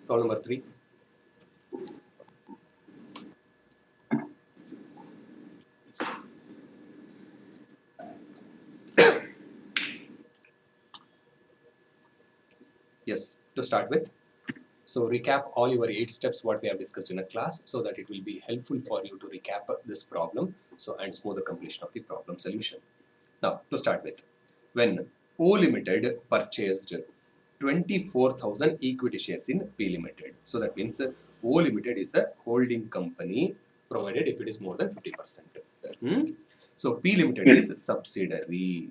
Problem number 3. Yes, to start with. So recap all your 8 steps what we have discussed in a class so that it will be helpful for you to recap this problem and smooth the completion of the problem solution. Now, to start with, when O Limited purchased 24,000 equity shares in P Limited. So that means O Limited is a holding company provided if it is more than 50%. So P Limited is subsidiary.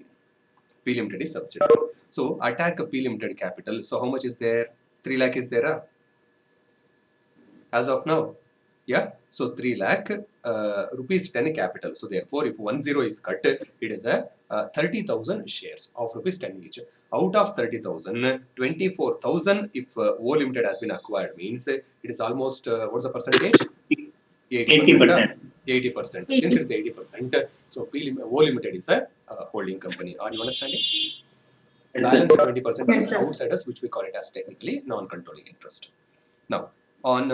P Limited is subsidiary. So attack P Limited capital. So how much is there? 3 lakh is there as of now. Yeah, so 3 lakh rupees 10 capital. So therefore, if 10 is cut, it is a 30,000 shares of rupees 10 each. Out of 30,000, 24,000 if O Limited has been acquired means it is almost, what's the percentage? 80%. 80%. Since it's 80%, so O Limited is a holding company. Are you understanding? Balance 20% is outsiders, which we call it as technically non-controlling interest. Now, on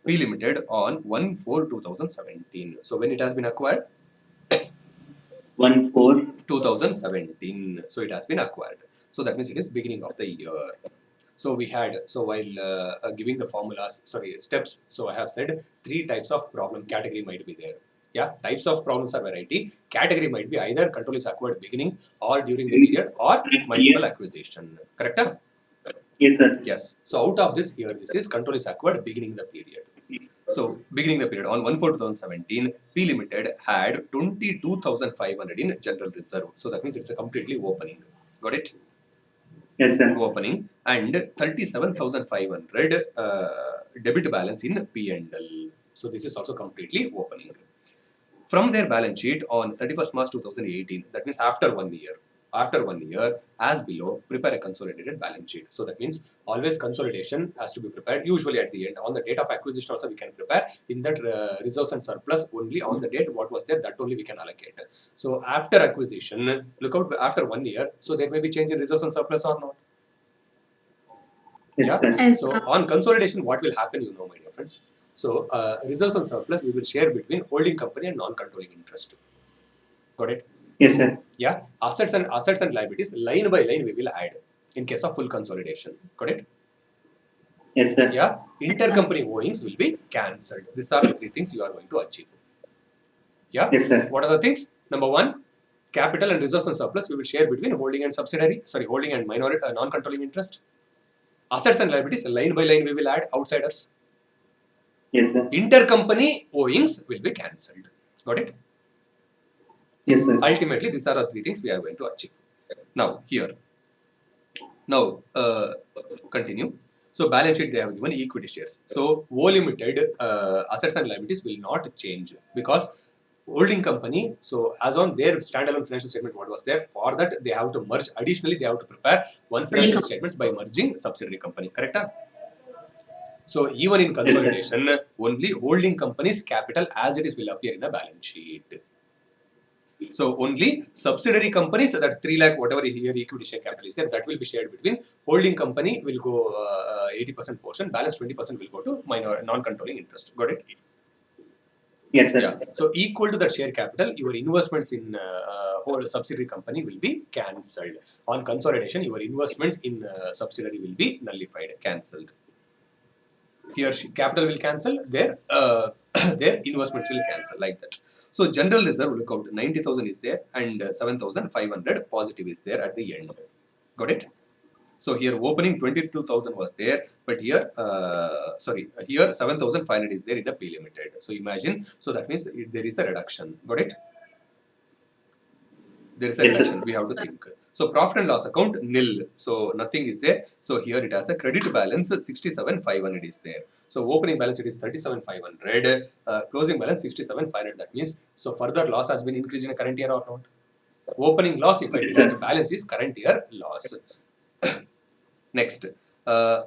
P Limited on 1/4/2017. So when it has been acquired? 1/4/2017. So it has been acquired. So that means it is beginning of the year. So we had, so while giving the steps, so I have said 3 types of problem category might be there. Yeah, types of problems are variety. Category might be either control is acquired beginning or during the period or multiple acquisition. Correct? Yes, sir. Yes. So out of this here, this is control is acquired beginning the period. So beginning the period on 1/4/2017, P Limited had 22,500 in general reserve. So that means it's a completely opening. Got it? Yes, sir. Opening and 37,500 debit balance in P&L. So this is also completely opening. From their balance sheet on 31st March 2018, that means after 1 year. After 1 year, as below, prepare a consolidated balance sheet. So that means always consolidation has to be prepared. Usually at the end, on the date of acquisition also we can prepare. In that reserves and surplus, only on the date what was there, that only we can allocate. So after acquisition, look out after 1 year. So there may be change in reserves and surplus or not. Yes, Yeah. sir. So on consolidation, what will happen, you know, my dear friends. So reserves and surplus we will share between holding company and non-controlling interest. Got it? Yes, sir. Yeah. Assets and liabilities line by line we will add in case of full consolidation. Got it? Yes, sir. Yeah. Intercompany owings will be cancelled. These are the 3 things you are going to achieve. Yeah. Yes, sir. What are the things? Number 1, capital and reserves and surplus we will share between holding and subsidiary. Sorry, holding and minority non-controlling interest. Assets and liabilities line by line we will add outsiders. Yes, sir. Intercompany owings will be cancelled. Got it? Yes, sir. Ultimately, these are the 3 things we are going to achieve. Now, here. Now, continue. So, balance sheet they have given equity shares. So, O Limited assets and liabilities will not change because holding company, so as on their standalone financial statement, what was there? For that, they have to merge. Additionally, they have to prepare one financial statements by merging subsidiary company. Correct? So even in consolidation, only holding company's capital as it is will appear in a balance sheet. So only subsidiary companies, that 3 lakh whatever here equity share capital is there, that will be shared between holding company will go 80% portion, balance 20% will go to minor non-controlling interest. Got it? Yes, sir. Yeah. So equal to that share capital, your investments in whole subsidiary company will be cancelled. On consolidation, your investments in subsidiary will be nullified, cancelled. Here capital will cancel, their their investments will cancel, like that. So general reserve, look out, 90,000 is there and 7,500 positive is there at the end. Got it? So here opening 22,000 was there, but here here 7,500 is there in a P Limited. So imagine, so that means there is a reduction. Got it? There is a reduction. We have to think. So profit and loss account nil. So nothing is there. So here it has a credit balance 67,500 is there. So opening balance it is 37,500. Closing balance 67,500. That means so further loss has been increased in a current year or not? Opening loss if I deduct balance is current year loss. Next,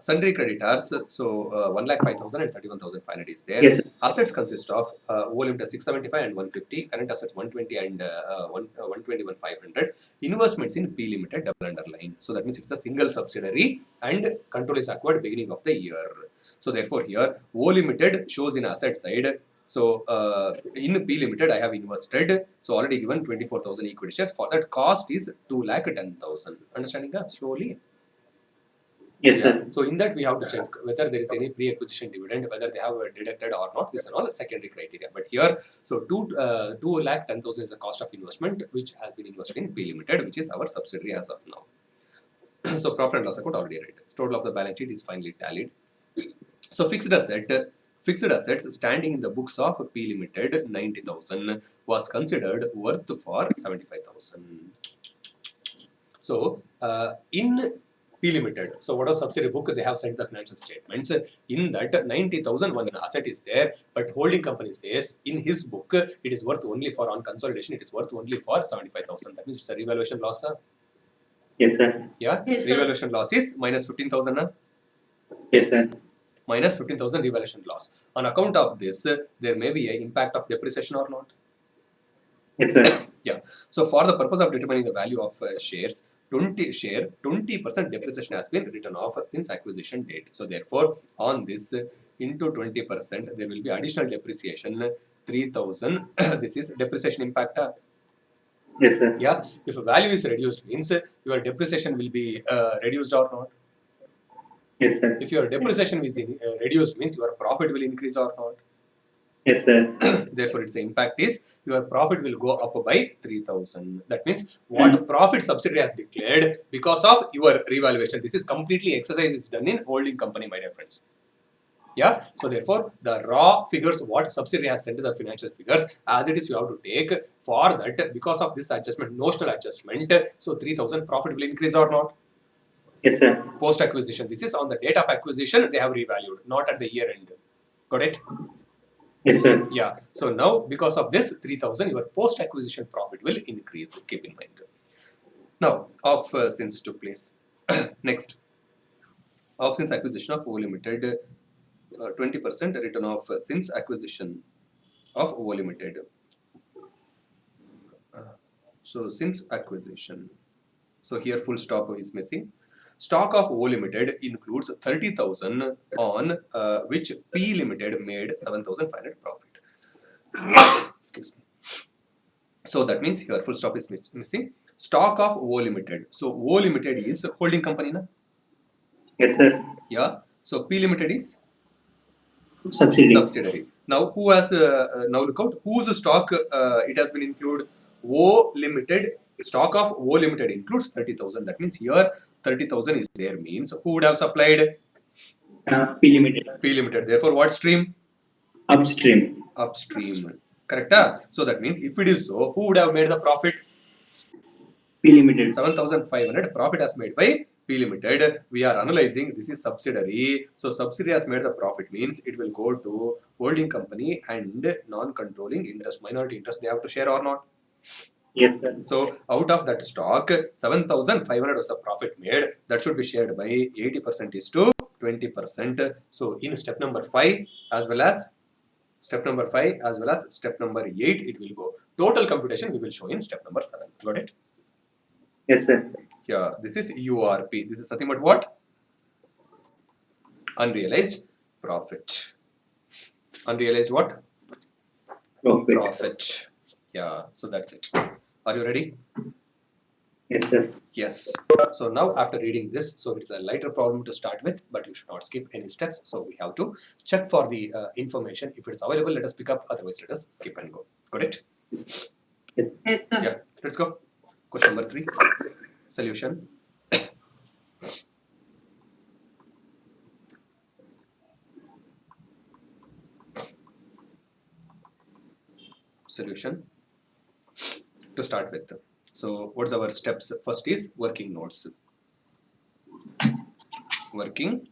Sundry creditors, so 1,05,000 and 31,500 is there. Yes, sir. Assets consist of volume to 675 and 150, current assets 120 and 121,500. Investments in P Limited double underline. So that means it's a single subsidiary and control is acquired beginning of the year. So therefore here O Limited shows in asset side. So in P Limited I have invested, so already given 24,000 equity shares. For that cost is 2,10,000. Understanding that slowly? Yes, Yeah. sir. So in that we have to check whether there is any pre-acquisition dividend, whether they have deducted or not. This are all secondary criteria. But here, so 2,10,000 is the cost of investment which has been invested in P Limited, which is our subsidiary as of now. So profit and loss account already read. Total of the balance sheet is finally tallied. So fixed assets standing in the books of P Limited 90,000 was considered worth for 75,000. So in P Limited, so what was subsidiary book? They have sent the financial statements. In that 90,000 one asset is there, but holding company says in his book it is worth only for, on consolidation it is worth only for 75,000. That means it's a revaluation loss. Yes, sir. Yeah, Yes, sir. revaluation loss is minus 15,000. Yes, sir. Minus 15,000 revaluation loss. On account of this, there may be an impact of depreciation or not. Yes, sir. Yeah. So for the purpose of determining the value of shares, 20% depreciation has been written off since acquisition date. So therefore, on this into 20%, there will be additional depreciation 3,000. This is depreciation impact. Yes, sir. Yeah. If a value is reduced, means your depreciation will be reduced or not. Yes, sir. If your depreciation is reduced, means your profit will increase or not. Yes, sir. Therefore, its impact is your profit will go up by 3,000. That means what profit subsidiary has declared because of your revaluation. This is completely exercise is done in holding company, my dear friends. Yeah. So therefore, the raw figures what subsidiary has sent to the financial figures as it is you have to take for that because of this adjustment, notional adjustment. So 3,000 profit will increase or not. Yes, sir. Post acquisition. This is on the date of acquisition they have revalued, not at the year end. Got it? Yes, sir. Yeah. So now because of this 3,000, your post acquisition profit will increase. Keep in mind. Now, of since took place. Next, of since acquisition of O Limited, 20% return off since acquisition of O Limited. So since acquisition. So here full stop is missing. Stock of O Limited includes 30,000 on which P Limited made 7,500 profit. Excuse me. So that means here full stop is missing. Stock of O Limited. So O Limited is holding company, na? Yes, sir. Yeah. So P Limited is Subsidy. subsidiary. Now who has now look out whose stock it has been included. O Limited stock of O Limited includes 30,000. That means here 30,000 is there, means who would have supplied? P Limited. P Limited. Therefore, what stream? Upstream. Upstream. Correct? So that means if it is so, who would have made the profit? P Limited. 7,500 profit has made by P Limited. We are analyzing this is subsidiary. So subsidiary has made the profit, means it will go to holding company and non-controlling interest, minority interest. They have to share or not? Yes, sir. So out of that stock, 7,500 was the profit made. That should be shared by 80% is to 20%. So in step number 5 as well as step number 5 as well as step number 8, it will go. Total computation we will show in step number 7. Got it? Yes, sir. Yeah, this is URP. This is nothing but what? Unrealized profit. Unrealized what? Profit. Profit. Yeah, so that's it. Are you ready? Yes, sir. Yes. So now after reading this, so it's a lighter problem to start with, but you should not skip any steps. So we have to check for the information. If it is available, let us pick up. Otherwise, let us skip and go. Got it? Yes, sir. Yeah. Let's go. Question number 3. Solution. Solution to start with. So what's our steps? First is working notes. Working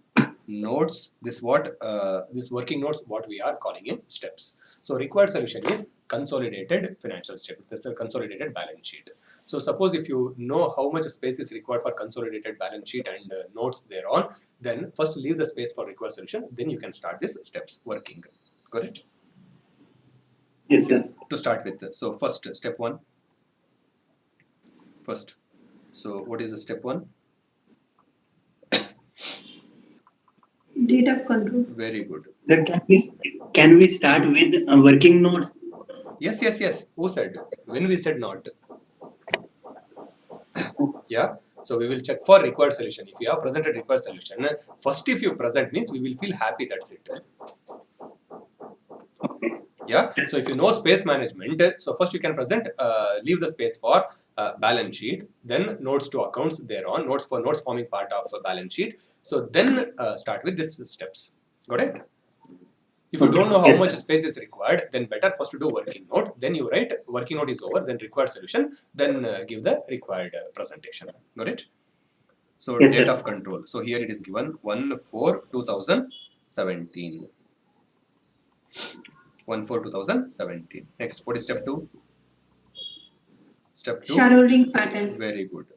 notes, this working notes, what we are calling in steps. So required solution is consolidated financial statement. That's a consolidated balance sheet. So suppose if you know how much space is required for consolidated balance sheet and notes thereon, then first leave the space for required solution, then you can start this steps working. Got it? Yes, sir. To start with, so first step 1. First, so what is the step 1? Date of control. Very good. Sir, can we start with working notes? Yes. Who said? When we said not. Yeah. So we will check for required solution. If you have presented required solution, first if you present means we will feel happy. That's it. Okay. Yeah. So if you know space management, so first you can present, leave the space for balance sheet, then notes to accounts thereon, notes forming part of balance sheet. So then start with these steps. Got it? If you don't know how Yes, much sir. space is required, then better first to do working note. Then you write working note is over, then required solution, then give the required presentation. Got it? So Yes, date sir. of control. So here it is given 1/4/2017. 1/4/2017. Next, what is step 2? Step 2. Shareholding pattern. Very good.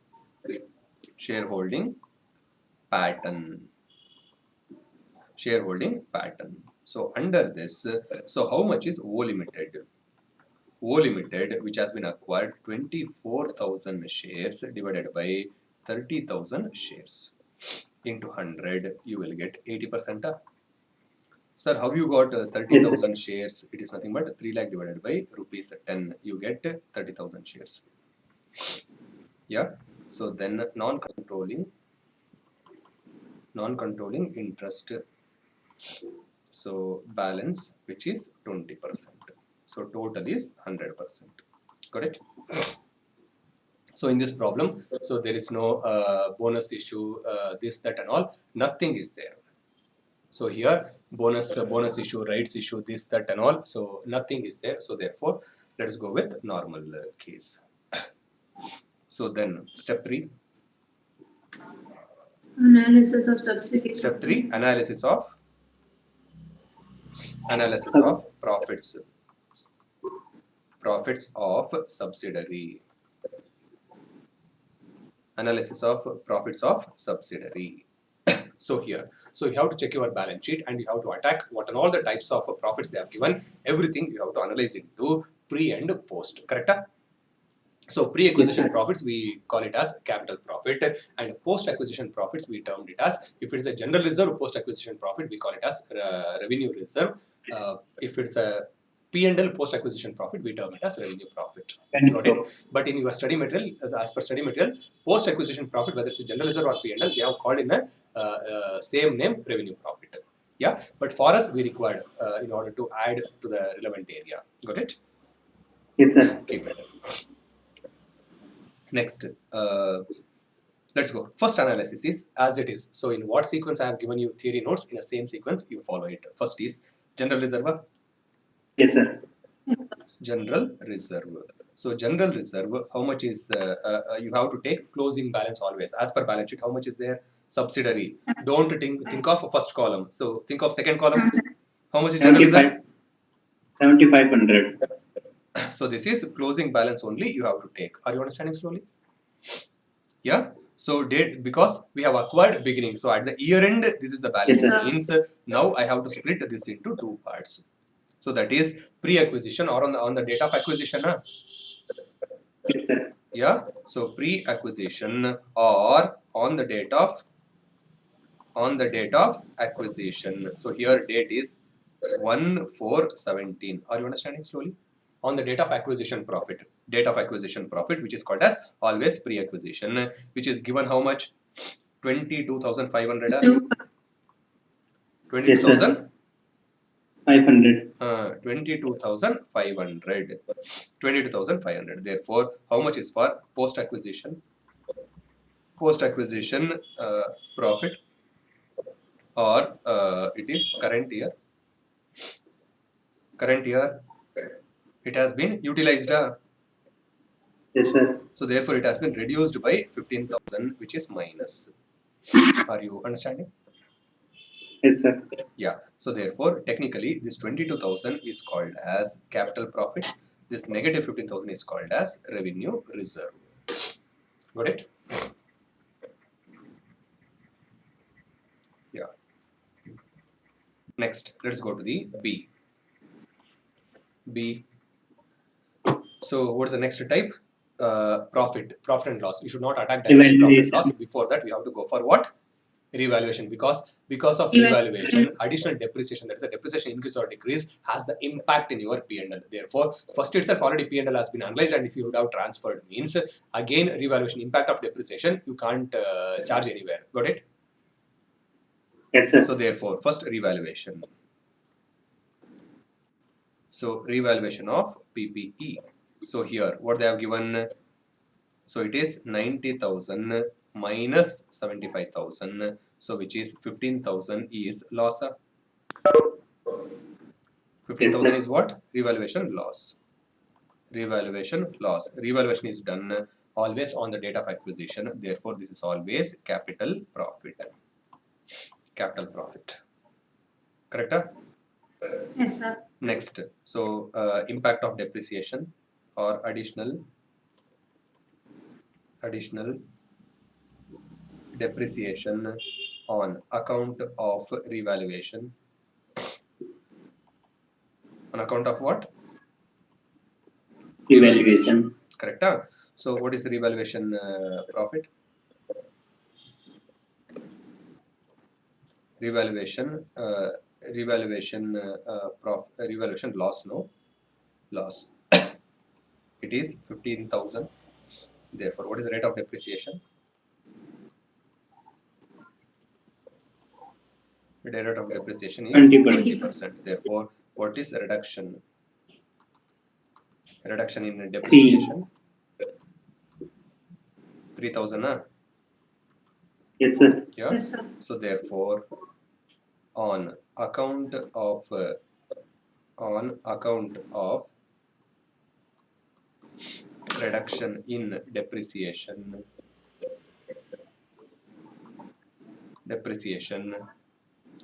Shareholding pattern. Shareholding pattern. So under this, so how much is O Limited? O Limited, which has been acquired 24,000 shares divided by 30,000 shares into 100, you will get 80%. Sir, how you got 30,000 shares? It is nothing but 3 lakh divided by rupees 10. You get 30,000 shares. Yeah. So then non-controlling interest. So balance, which is 20%. So total is 100%. Got it? So in this problem, so there is no bonus issue, this, that, and all. Nothing is there. So here bonus issue, rights issue, this, that, and all. So nothing is there. So therefore, let us go with normal case. So then step 3. Analysis of subsidiary. Step 3, analysis of profits of subsidiary. Analysis of profits of subsidiary. So here, so you have to check your balance sheet and you have to attack what and all the types of profits they have given. Everything you have to analyze into pre and post. Correct? So pre-acquisition profits, we call it as capital profit, and post-acquisition profits, we termed it as, if it is a general reserve post-acquisition profit, we call it as revenue reserve. If it's a P&L post-acquisition profit, we term it as revenue profit. Got it? But in your study material, as per study material, post-acquisition profit, whether it's a general reserve or P&L, they have called in a same name, revenue profit. Yeah, but for us, we required in order to add to the relevant area. Got it? Yes, sir. Keep it. Next, let's go. First analysis is as it is. So in what sequence I have given you theory notes, in the same sequence you follow it. First is general reserve. Yes, sir. General reserve. So general reserve, how much is, you have to take closing balance always. As per balance sheet, how much is there? Subsidiary. Don't think of first column. So think of second column. How much is general reserve? 7,500. So this is closing balance only you have to take. Are you understanding slowly? Yeah. So date, because we have acquired beginning. So at the year end, this is the balance. Yes, sir. Means now I have to split this into 2 parts. So that is pre-acquisition or on the date of acquisition. Yes, sir. Yeah. So pre-acquisition or on the date of acquisition. So here date is 1/4/17. Are you understanding slowly? On the date of acquisition profit. Date of acquisition profit, which is called as always pre-acquisition, which is given how much? 22,500. 22,000. 500. 22,500. 22,500. Therefore, how much is for post-acquisition? Post-acquisition profit, or it is current year. Current year, it has been utilized. Yes, sir. So therefore, it has been reduced by 15,000, which is minus. Are you understanding? Yes, sir. Yeah. So therefore, technically, this 22,000 is called as capital profit. This negative 15,000 is called as revenue reserve. Got it? Yeah. Next, let's go to the B. B. So what is the next type? Profit and loss. You should not attack directly profit and loss. Evaluation. Before that, we have to go for what? Revaluation, because of Evaluation. revaluation, additional depreciation, that is a depreciation increase or decrease, has the impact in your P&L. Therefore, first itself already P&L has been analyzed, and if you would have transferred, means again revaluation, impact of depreciation, you can't charge anywhere. Got it? Yes, sir. So therefore, first revaluation. So revaluation of PPE. So here, what they have given, so it is 90,000 minus 75,000. So which is 15,000 is loss. Yes, 15,000 sir. is what? Revaluation loss. Revaluation loss. Revaluation is done always on the date of acquisition. Therefore, this is always capital profit. Capital profit. Correct? Yes, sir. Next. So, impact of depreciation or additional depreciation on account of revaluation. On account of what? Evaluation. Correct? So, what is revaluation profit? Revaluation revaluation loss, no loss. It is 15,000. Therefore, what is the rate of depreciation? The rate of depreciation is 20%. 20%. Therefore, what is reduction? Reduction in 3. depreciation? 3,000. Yes, sir. Yeah. Yes, sir. So therefore, on account of reduction in depreciation,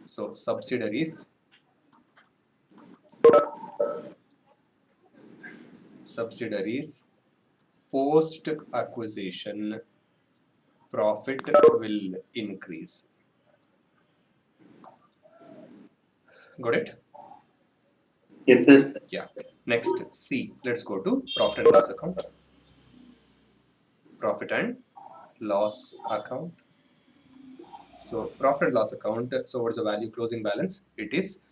so subsidiaries post acquisition profit will increase. Got it? Yes, sir. Yeah. Next, C. Let's go to profit and loss account. Profit and loss account. So profit and loss account. So what is the value closing balance? It is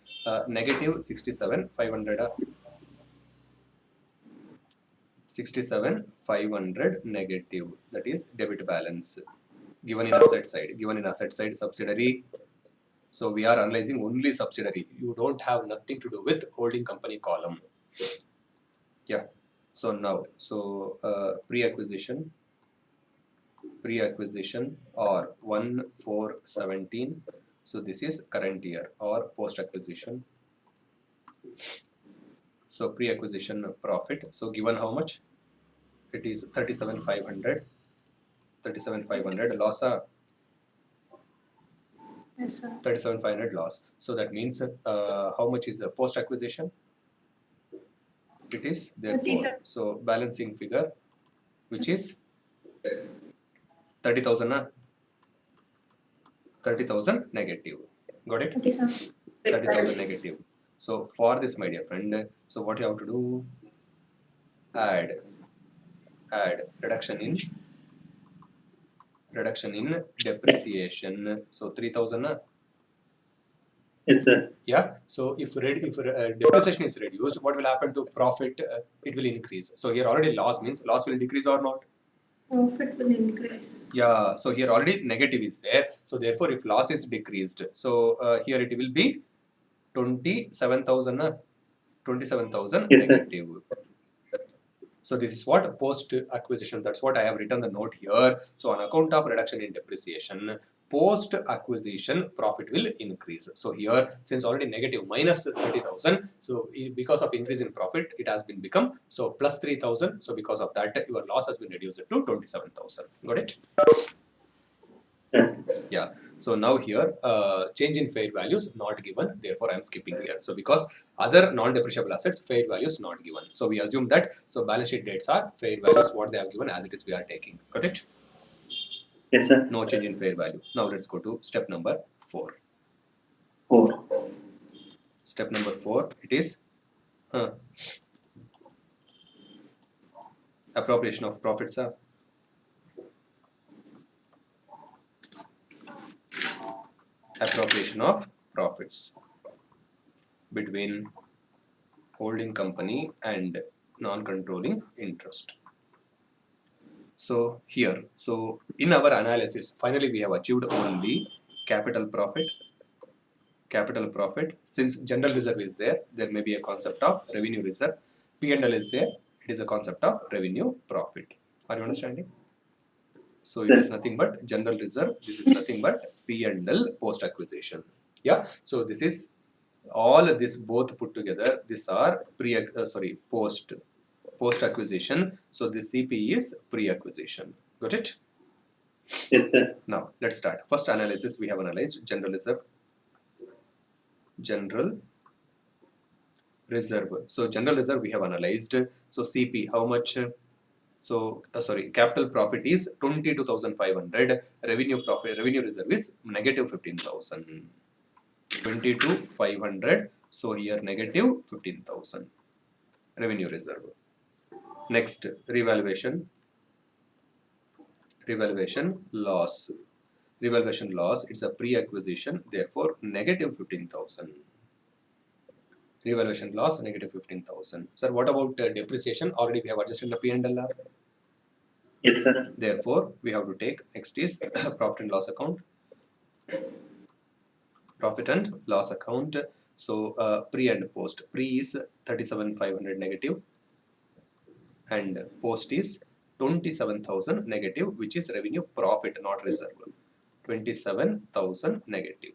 negative 67,500. 67,500 negative. That is debit balance. Given in asset side, subsidiary. So we are analyzing only subsidiary. You don't have nothing to do with holding company column. Yeah. So now, pre-acquisition or 1,417. So this is current year or post-acquisition. So pre-acquisition profit. So given how much? It is 37,500. 37,500 loss. Yes, sir. 37,500 loss. So that means how much is post-acquisition? It is therefore. 30,000. So balancing figure, which is 30,000. 30,000 negative. Got it? 30,000. 30,000 negative. So for this, my dear friend, so what you have to do? Add reduction in depreciation. So 3,000. Yes, sir. Yeah. So if depreciation is reduced, what will happen to profit? It will increase. So here already loss means loss will decrease or not? Profit will increase. Yeah. So here already negative is there. So therefore, if loss is decreased, so here it will be 27,000. 27,000 Yes, sir. negative. So this is what post acquisition. That's what I have written the note here. So on account of reduction in depreciation, post acquisition profit will increase. So here, since already negative minus 30,000, so because of increase in profit, it has been become so plus 3,000. So because of that, your loss has been reduced to 27,000. Got it? sir. Yeah. So now here, change in fair values not given. Therefore, I am skipping here. So because other non-depreciable assets, fair values not given. So we assume that. So balance sheet dates are fair values what they have given as it is. We are taking. Got it? Yes, sir. No change in fair value. Now let's go to step number 4. 4. Step number 4. It is appropriation of profits. Appropriation of profits between holding company and non-controlling interest. So here, so in our analysis, finally we have achieved only capital profit. Capital profit. Since general reserve is there, there may be a concept of revenue reserve. P&L is there, it is a concept of revenue profit. Are you understanding? So it is nothing but general reserve. This is nothing but P&L post acquisition. Yeah. So this is all this both put together. These are post acquisition. So this CP is pre acquisition. Got it? Yes, sir. Now let's start. First analysis we have analyzed general reserve. General reserve. So general reserve we have analyzed. So CP how much? So capital profit is 22,500. Revenue reserve is negative 15,000. 22,500. So here negative 15,000. Revenue reserve. Next revaluation loss. Revaluation loss, it's a pre-acquisition, therefore negative 15,000. Revaluation loss negative 15,000. Sir, what about depreciation? Already we have adjusted the P&L. Yes, sir. Therefore, we have to take next is profit and loss account. Profit and loss account. So pre and post. Pre is 37,500 negative, and post is 27,000 negative, which is revenue profit, not reserve. 27,000 negative.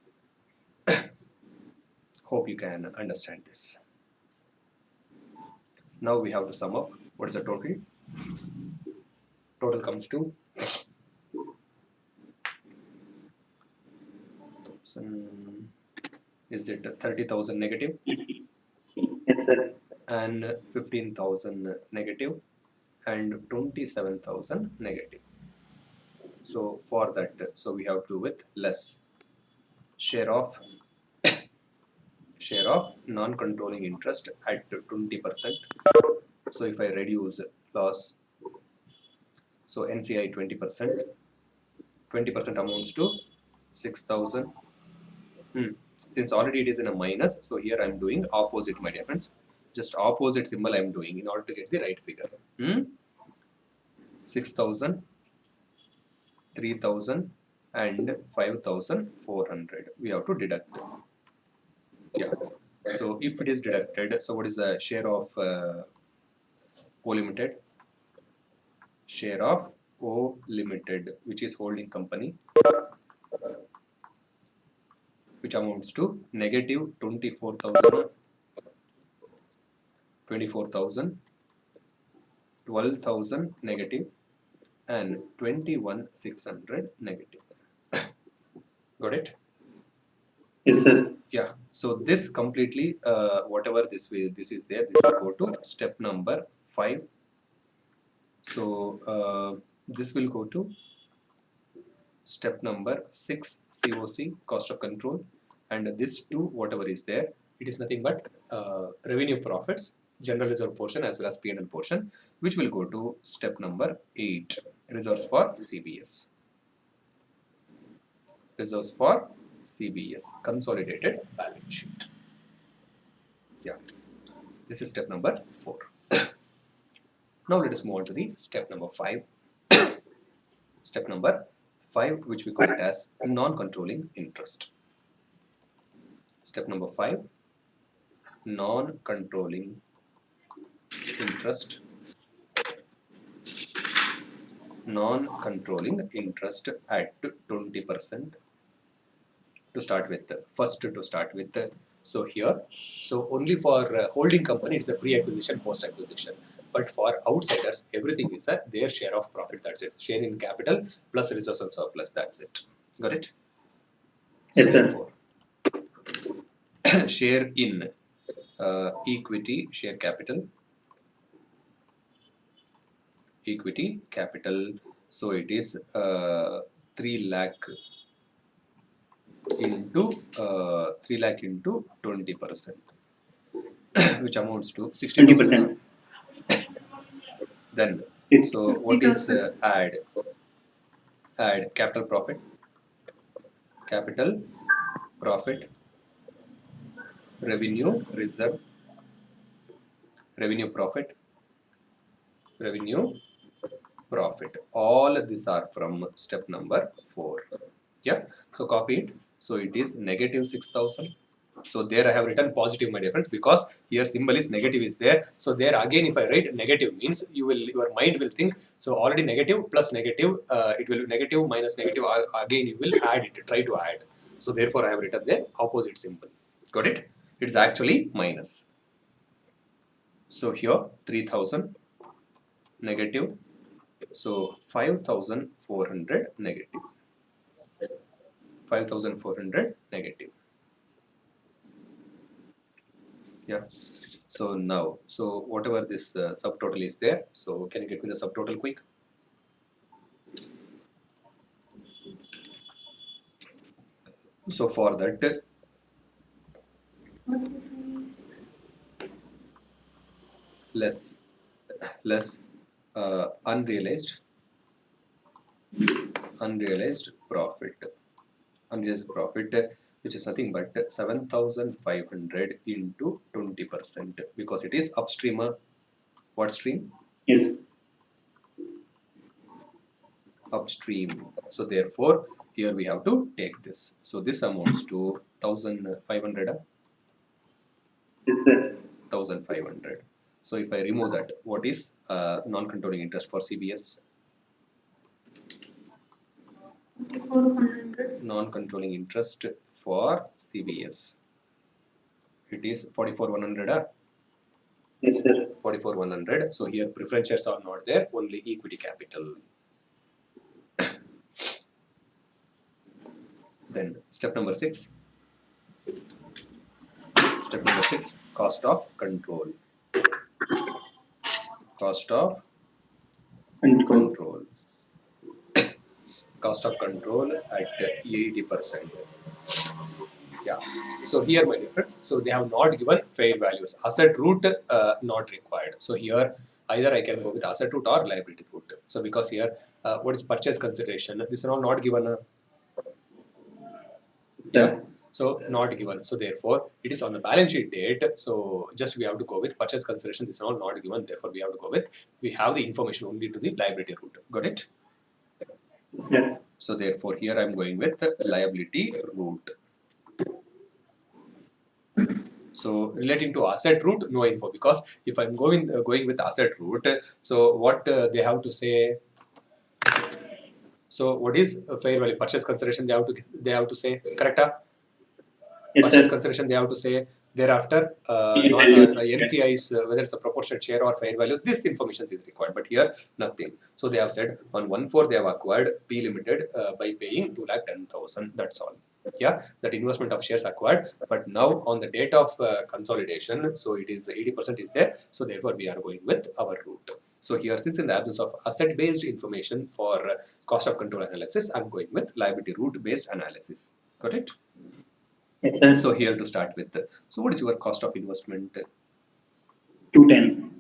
Hope you can understand this. Now we have to sum up. What is the total? Total comes to is it 30,000 negative Yes, sir. and 15,000 negative and 27,000 negative. So for that, so we have to with less share of non-controlling interest at 20%. So if I reduce loss, so NCI 20%, 20% amounts to 6,000. Since already it is in a minus, so here I am doing opposite, my dear friends. Just opposite symbol I am doing in order to get the right figure. 6,000, 3,000 and 5,400 we have to deduct. Yeah. So if it is deducted, so what is the share of O Limited? Share of O Limited, which is holding company, which amounts to negative 24,000, 12,000 negative and 21,600 negative. Got it? Yes, sir. Yeah. So this completely, whatever this is there, this will go to step number 5. So this will go to step number 6, COC, cost of control, and this 2, whatever is there, it is nothing but revenue profits, general reserve portion as well as P&L portion, which will go to step number 8, reserves for CBS. Reserves for CBS, consolidated balance sheet. Yeah, this is step number 4. Now let us move on to the step number 5. Step number 5, which we call it as non-controlling interest. Step number 5, non-controlling interest. Non-controlling interest at 20% to start with. First to start with. So here, so only for holding company, it's a pre-acquisition, post-acquisition. But for outsiders, everything is their share of profit. That's it. Share in capital plus reserves and surplus. That's it. Got it? So Yes, sir. therefore, share in equity, share capital, equity capital. So it is 3 lakh into 3 lakh into 20%, which amounts to 60,000. 20%. Then, Yes. so what is 50,000. add capital profit, revenue reserve, revenue profit, revenue profit. All these are from step number 4. Yeah, so copy it. So it is negative 6,000. So there I have written positive, my dear friends, because here symbol is negative is there. So there again, if I write negative means your mind will think, so already negative plus negative, it will be negative minus negative, again you will add it, try to add. So therefore I have written the opposite symbol. Got it? It's actually minus. So here 3,000 negative, so 5,400 negative, 5,400 negative. Yeah. So now, so whatever this subtotal is there, so can you get me the subtotal quick? So for that, What if less unrealized profit, which is nothing but 7,500 into 20%, because it is upstream. What stream? Yes. Upstream. So therefore here we have to take this. So this amounts to 1,500. Yes, sir. 1,500. So if I remove that, what is non-controlling interest for CBS? 4,400. Non-controlling interest for CBS. It is 44,100. Yes, sir. 44,100. So here preference shares are not there, only equity capital. Then step number 6. Step number 6, cost of control. Cost of Control. control. Cost of control at 80%. Yeah. So here, my dear friends, so they have not given fair values. Asset root not required. So here either I can go with asset root or liability root. So because here what is purchase consideration? This is all not given. Yes, Yeah. sir. So not given. So therefore it is on the balance sheet date. So just we have to go with purchase consideration. This is all not given. Therefore we have to go with, we have the information only to the liability root. Got it? Yes, sir. So therefore here I am going with liability root. So relating to asset root, no info, because if I'm going with asset root, so what they have to say. So what is fair value? Purchase consideration they have to say, correct? Yes, Purchase sir. consideration they have to say. Thereafter, Fair value. NCI is whether it's a proportionate share or fair value. This information is required, but here nothing. So they have said on 1/4 they have acquired P Limited by paying 2,10,000. That's all. Yeah, that investment of shares acquired. But now on the date of consolidation, so it is 80% is there. So therefore we are going with our route. So here, since in the absence of asset-based information for cost of control analysis, I'm going with liability route-based analysis. Got it? Yes, sir. So here to start with, so what is your cost of investment? 210.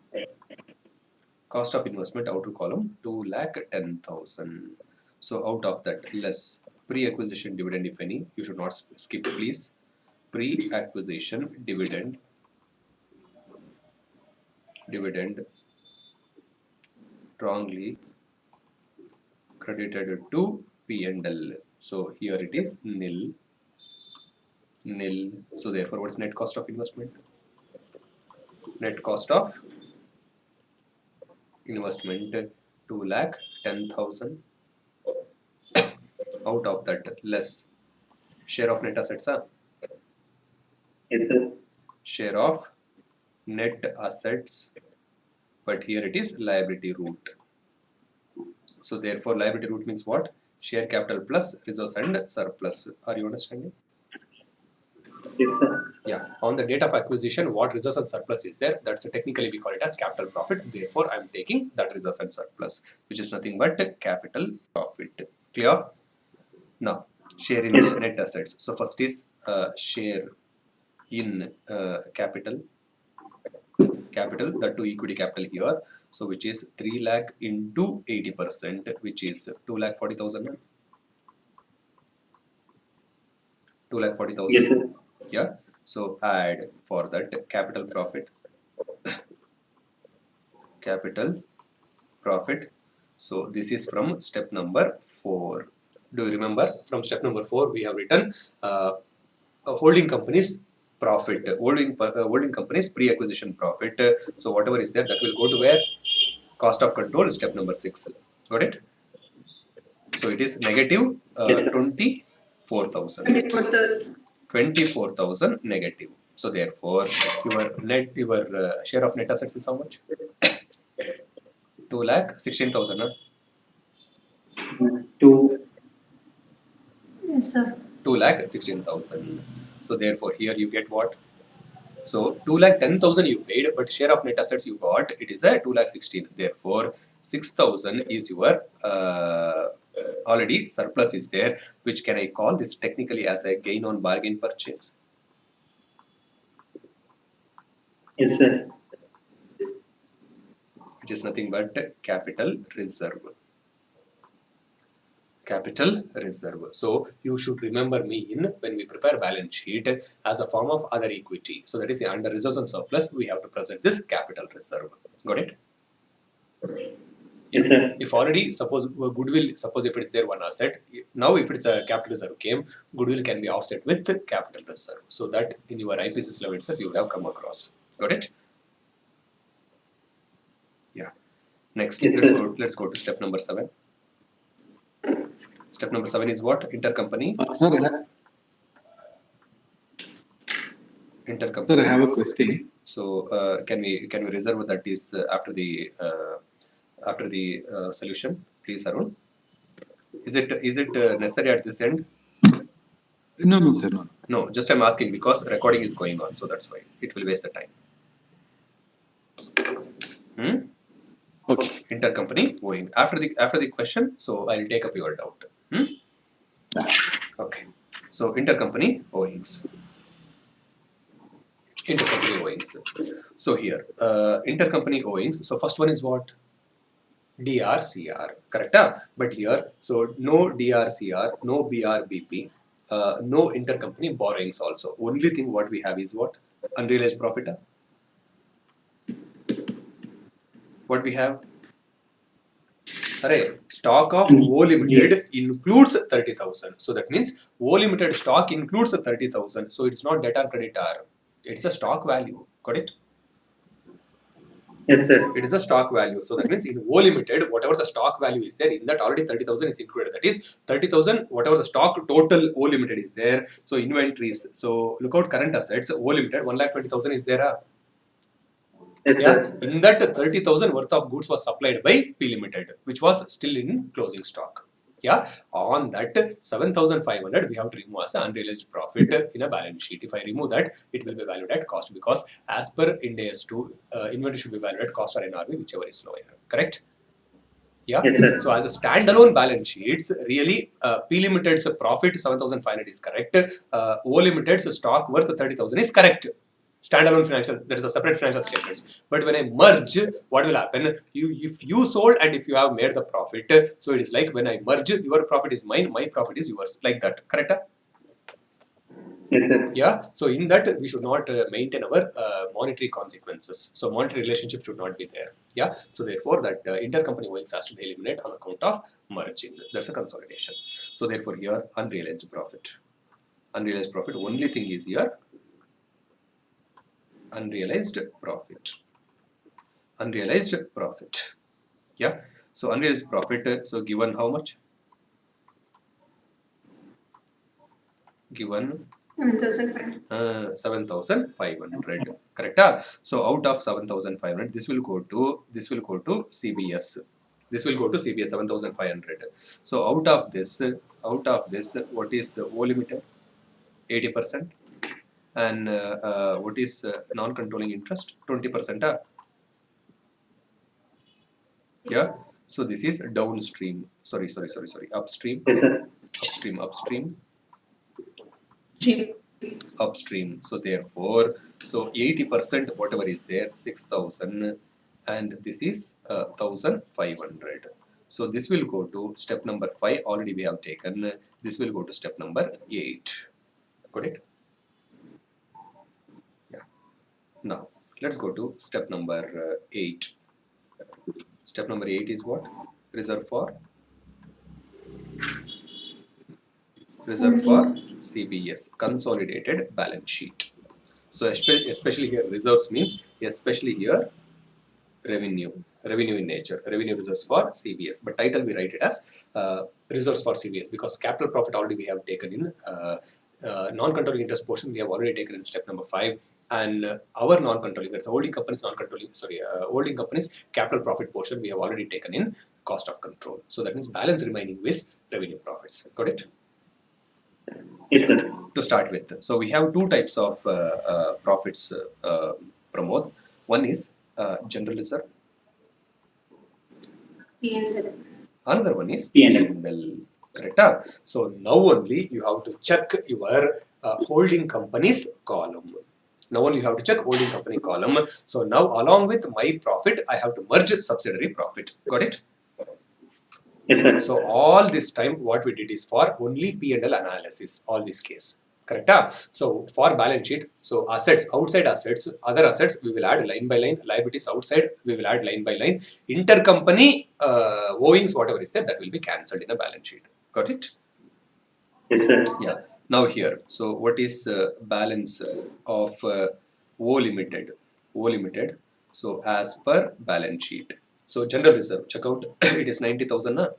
Cost of investment, outer column, 2,10,000. So out of that, less pre-acquisition dividend, if any, you should not skip, please. Pre-acquisition dividend wrongly credited to P&L. So here it is nil. So therefore, what's net cost of investment? Net cost of investment 2,10,000. Out of that, less share of net assets, Yes, sir. share of net assets, but here it is liability root. So therefore liability root means what? Share capital plus reserves and surplus. Are you understanding? Yes, sir. Yeah. On the date of acquisition, what reserves and surplus is there? That's technically we call it as capital profit. Therefore, I am taking that reserves and surplus, which is nothing but capital profit. Clear? Now, share in Yes. net assets. So first is share in capital, that to equity capital here. So which is 3 lakh into 80%, which is 2,40,000. 2,40,000. Yes, sir. Yeah. So add for that capital profit. Capital profit. So this is from step number 4. Do you remember? From step number 4, we have written a holding company's profit, holding company's pre-acquisition profit. So whatever is there, that will go to where? Cost of control, step number 6. Got it? So it is negative Yes, sir. 24,000. 24,000 negative. So therefore, your share of net assets is how much? 2,16,000. Huh? Two. Yes, sir. 2,16,000. So therefore, here you get what? So 2,10,000 you paid, but share of net assets you got, it is a 2,16. Therefore, 6,000 is your already surplus is there, which can I call this technically as a gain on bargain purchase, Yes, sir. which is nothing but capital reserve. Capital reserve. So you should remember me in when we prepare balance sheet as a form of other equity. So that is under reserves and surplus, we have to present this capital reserve. Got it? Yes, sir. If already suppose goodwill, suppose if it's there one asset, now if it's a capital reserve came, goodwill can be offset with capital reserve. So that in your IPCS level itself you have come across. Got it? Yeah. Next, Yes, let's go to step number 7. Step number 7 is what? Intercompany. Sir, Intercompany. I have a question. So can we reserve that is after the solution, please, Arun? Is it necessary at this end? No, sir, no. No, just I'm asking because recording is going on, so that's why it will waste the time. Okay. Intercompany owing. After the question, so I'll take up your doubt. Okay. So intercompany owings. Intercompany owings. So here, intercompany owings. So first one is what? DRCR, correct? But here, so no DRCR, no BRBP, no intercompany borrowings also. Only thing what we have is what? Unrealized profit. What we have? Array, stock of O Limited includes 30,000. So that means O Limited stock includes 30,000. So it's not debt or creditor. It's a stock value. Got it? Yes, sir. It is a stock value. So that means in O Limited, whatever the stock value is there, in that already 30,000 is included. That is 30,000, whatever the stock total O Limited is there. So inventories. So look out current assets. O Limited 1,20,000 is there. Yes, Yeah. sir. In that 30,000 worth of goods was supplied by P Limited, which was still in closing stock. Yeah. On that 7,500, we have to remove as an unrealized profit in a balance sheet. If I remove that, it will be valued at cost because as per Ind AS 2, inventory should be valued at cost or NRV, whichever is lower. Correct? Yeah. Yes, sir. So as a standalone balance sheets, really P Limited's profit 7,500 is correct. O Limited's stock worth 30,000 is correct. Standalone financial, there is a separate financial statements. But when I merge, what will happen? If you sold and if you have made the profit, so it is like when I merge, your profit is mine, my profit is yours, like that. Correct? Yes, sir. Yeah. So in that we should not maintain our monetary consequences. So monetary relationship should not be there. Yeah. So therefore that intercompany owings has to be eliminated on account of merging. That's a consolidation. So therefore here unrealized profit. Unrealized profit. Only thing is here unrealized profit. Unrealized profit. Yeah. So unrealized profit. So given how much? Given 7,500. Correct? So out of 7,500, this will go to CBS. This will go to CBS 7,500. So out of this, what is O limited? 80%. And what is non-controlling interest? 20%. Yeah. So this is downstream. Sorry. Upstream. Yes, sir. Upstream. So therefore, 80% whatever is there, 6,000, and this is 1,500. So this will go to step number 5. Already we have taken. This will go to step number 8. Got it? Yeah. Now let's go to step number 8. Step number 8 is what? Reserve for CBS, consolidated balance sheet. So especially here reserves means especially here revenue in nature, revenue reserves for CBS. But title we write it as reserves for CBS because capital profit already we have taken in non-controlling interest portion we have already taken in step number 5, and our non-controlling, that's holding companies holding companies capital profit portion we have already taken in cost of control. So that means balance remaining with revenue profits. Got it? Yes, sir. To start with, so we have two types of profits, Pramod. One is general reserve. P&L. Another one is P&L. P&L. Correct? So now only you have to check your holding companies column. Now only you have to check holding company column. So now along with my profit, I have to merge subsidiary profit. Got it? Yes, sir. So all this time, what we did is for only P&L analysis. All this case. Correct? So for balance sheet, so assets, outside assets, other assets, we will add line by line. Liabilities outside, we will add line by line. Intercompany owings, whatever is there, that will be cancelled in a balance sheet. Got it? Yes, sir. Yeah. Now here, so what is balance of O Limited? O Limited. So as per balance sheet. So general reserve, check out. It is 90,000.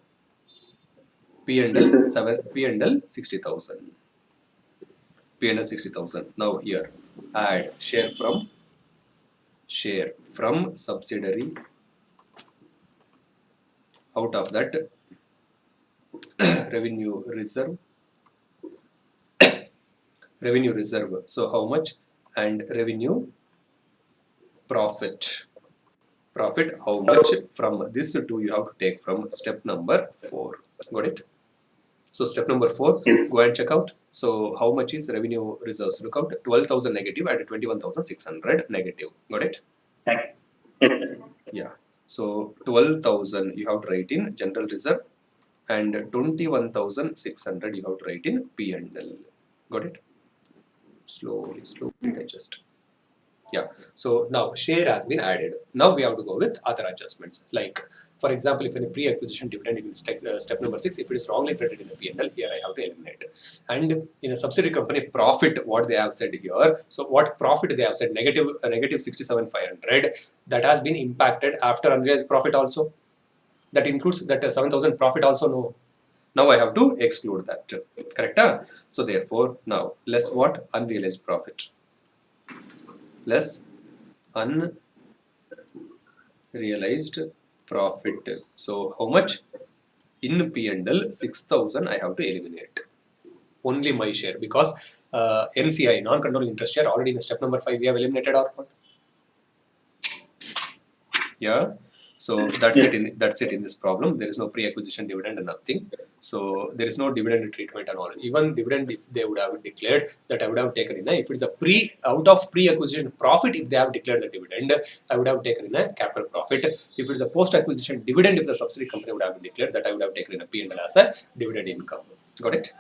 P&L 60,000. P&L 60,000. Now here, add share from subsidiary. Out of that, revenue reserve. So how much? And revenue profit. How much? From this two you have to take from step number 4. Got it? So step number 4, Yes. go and check out. So how much is revenue reserves? Look out, 12,000 negative and 21,600 negative. Got it? Yes, sir. Yeah. So 12,000 you have to write in general reserve and 21,600 you have to write in P&L. Got it? Slowly digest. Yeah. So now share has been added. Now we have to go with other adjustments. Like, for example, if in a pre-acquisition dividend in step number 6, if it is wrongly printed in the P&L, here I have to eliminate. And in a subsidiary company, profit, what they have said here. So what profit they have said, negative 67,500, that has been impacted after unrealized profit also. That includes that 7,000 profit also, no. Now I have to exclude that. Correct? So therefore, now less what? Unrealized profit. Less unrealized profit. So how much? In P&L 6,000 I have to eliminate. Only my share because NCI, non-controlling interest share, already in step number 5 we have eliminated or not? Yeah. So that's it in this problem. There is no pre-acquisition dividend and nothing. So there is no dividend treatment and all. Even dividend, if they would have declared, that I would have taken in. If it's a out of pre-acquisition profit, if they have declared the dividend, I would have taken in a capital profit. If it's a post-acquisition dividend, if the subsidiary company would have been declared, that I would have taken in a P&L as a dividend income. Got it?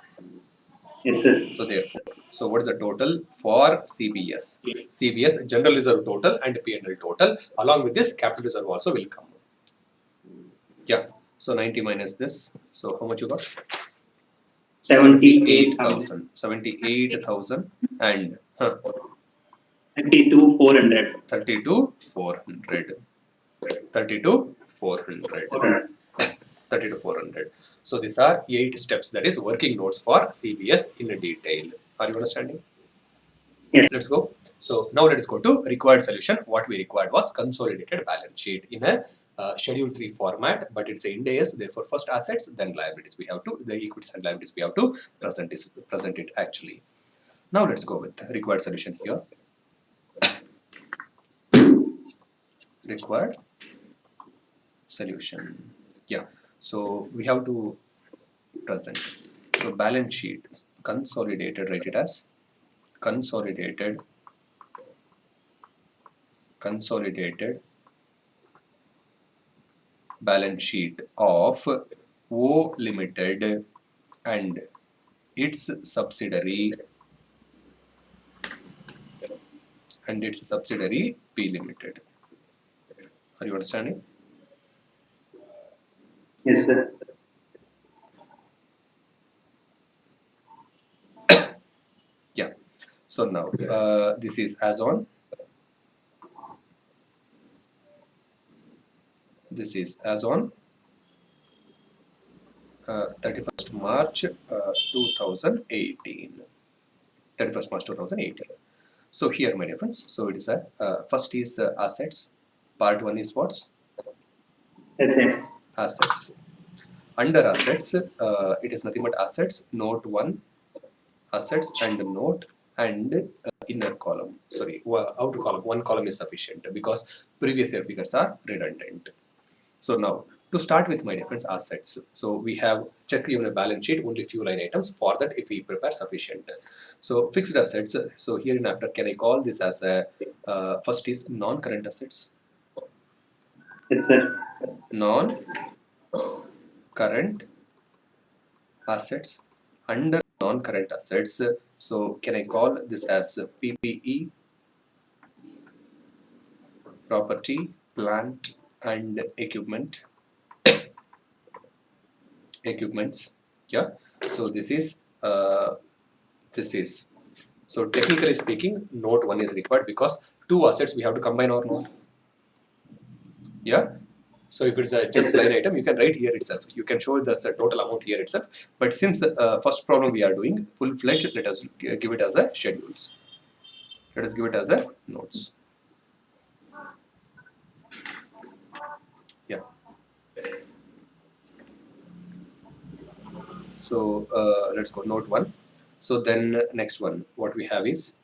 Yes, sir. So therefore, so what is the total for CBS? CBS general reserve total and P&L total. Along with this, capital reserve also will come. Yeah. So 90 minus this. So how much you got? 78,000. 78,000 and 32,400. 32,400. 32,400. So these are 8 steps. That is working notes for CBS in detail. Are you understanding? Yes. Let's go. So now let us go to required solution. What we required was consolidated balance sheet in a Schedule 3 format, but it's a Ind AS. Therefore, first assets, then liabilities. We have to the equities and liabilities. We have to present it actually. Now let's go with required solution here. Required solution. Yeah. So we have to present. So balance sheet consolidated. Write it as consolidated balance sheet of O Limited and its subsidiary P Limited. Are you understanding? Yes, sir. Yeah. So now this is as on. This is as on 31st March 2018. 31st March 2018. So here, my dear friends, so it is a first is assets. Part 1 is what? Assets. Assets. Under assets, it is nothing but assets, note 1, assets and note and inner column. Sorry, outer column. One column is sufficient because previous year figures are redundant. So now, to start with, my difference assets. So we have check even a balance sheet, only few line items. For that, if we prepare sufficient. So fixed assets. So here in after, can I call this as a first is non-current assets? Yes, sir. Non-current assets. Under non-current assets. So can I call this as PPE? Property, plant, and equipments. Yeah. So this is so technically speaking, note 1 is required because two assets we have to combine or not. Yeah. So if it's a just line item, you can write here itself. You can show the total amount here itself. But since first problem we are doing full-fledged, let us give it as a schedules. Let us give it as a notes. Yeah. So let's go note 1. So then next one, what we have is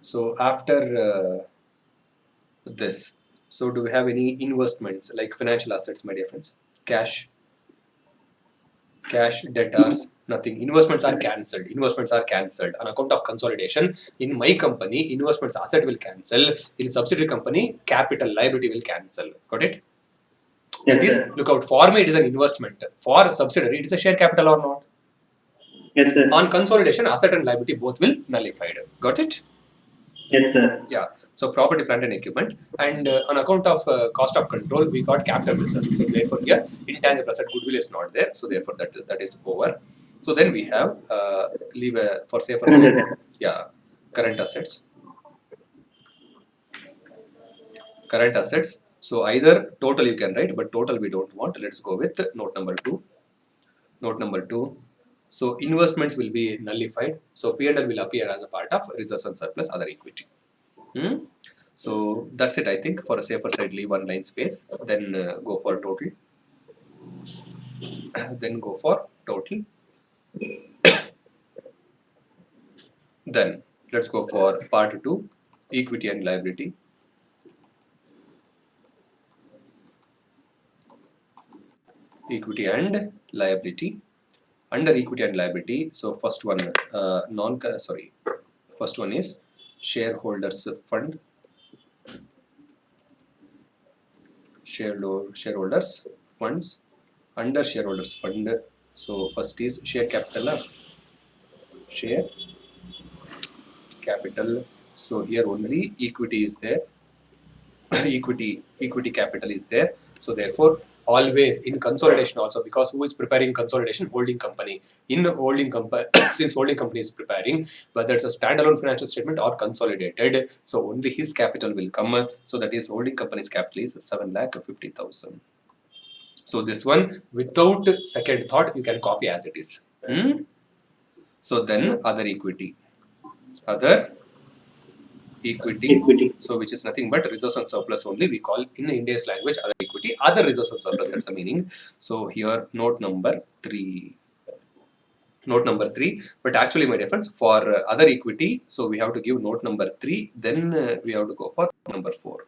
so after this, so do we have any investments like financial assets, my dear friends? Cash, debtors, nothing. Investments are cancelled. Investments are cancelled on account of consolidation. In my company, investments asset will cancel. In subsidiary company, capital liability will cancel. Got it? Yes, That is, sir. look out. For me, it is an investment. For subsidiary, it is a share capital or not. Yes, sir. On consolidation, asset and liability both will nullified. Got it? Yes, sir. Yeah. So property, plant, and equipment, and on account of cost of control, we got capital reserve. So therefore, here intangible asset goodwill is not there. So therefore, that is over. So then we have leave for say yeah, current assets. Current assets. So either total you can write, but total we don't want. Let's go with note number 2. Note number 2. So investments will be nullified. So P&L will appear as a part of reserves and surplus other equity. So that's it. I think for a safer side, leave one line space. Then go for total. Then go for total. Then let's go for part 2, equity and liability. Equity and liability. Under equity and liability, so first one first one is shareholders fund. Shareholders funds. Under shareholders fund, so first is share capital. Share capital. So here only equity is there. equity capital is there. So therefore, always in consolidation also, because who is preparing consolidation? Holding company. In holding company, since holding company is preparing, whether it's a standalone financial statement or consolidated, so only his capital will come. So that is holding company's capital is 7,50,000. So this one, without second thought, you can copy as it is. So then other equity. Other equity. Equity. So which is nothing but reserves and surplus only. We call in India's language other equity, other reserves and surplus. That's the meaning. So here note number 3. Note number 3, but actually my difference for other equity, so we have to give note number 3, then we have to go for number 4.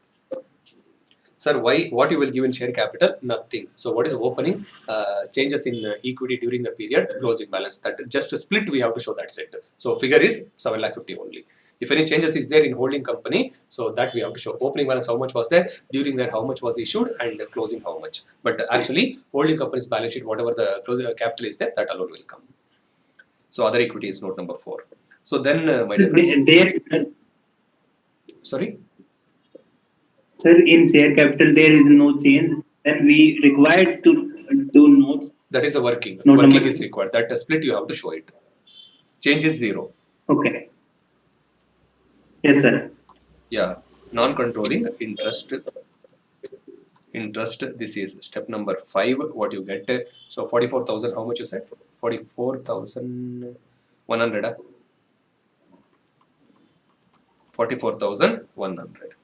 Sir, why? What you will give in share capital? Nothing. So what is opening? Changes in equity during the period, closing balance. That just a split we have to show that set. So figure is 7,50,000 only. If any changes is there in holding company, so that we have to show. Opening balance how much was there, during that how much was issued, and closing how much. But actually holding company's balance sheet, whatever the closing capital is there, that alone will come. So other equity is note number 4. So then my difference. There, Sorry. sir, in share capital there is no change. Then we required to do notes. That is a working. Note Working number is required. That split you have to show it. Change is 0. Okay. Yes, sir. Yeah. Non-controlling interest. Interest. This is step number 5. What you get? So 44,000. How much you said? 44,100. 44,100.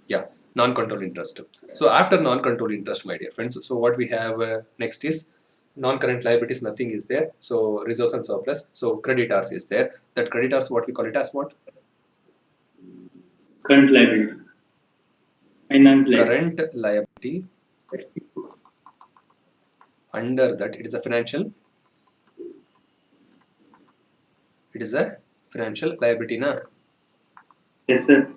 Yeah. Non-control interest. So after non-control interest, my dear friends, so what we have next is non-current liabilities, nothing is there. So reserves and surplus. So creditors is there. That creditors, what we call it as what? Current liability. Finance liability. Current liability. Under that, it is a financial. It is a financial liability, na? Yes, sir.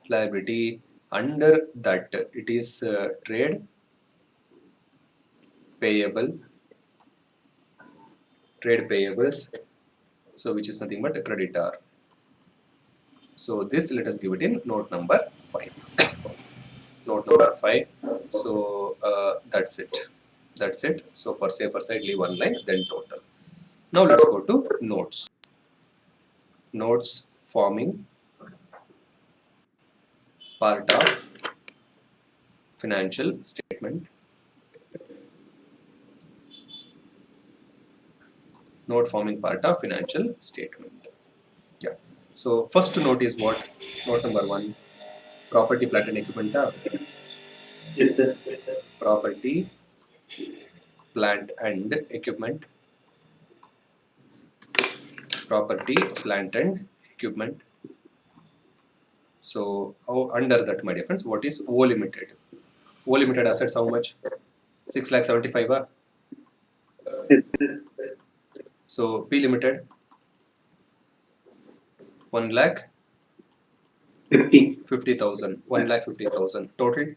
Liability. Under that, it is trade payable. Trade payables. So which is nothing but a creditor. So this let us give it in note number 5. Note number 5. So that's it. That's it. So for safer side, leave one line, then total. Now let's go to notes. Notes forming part of financial statement. Note forming part of financial statement. Yeah. So first note is what? Note number 1. Property, plant and equipment. Yes, sir. Property, plant and equipment. Property, plant and equipment. So under that, my dear friends, what is O limited? O limited assets how much? 6,75,000. Yes, sir. So P limited 1,50,000. 1,50,000 total.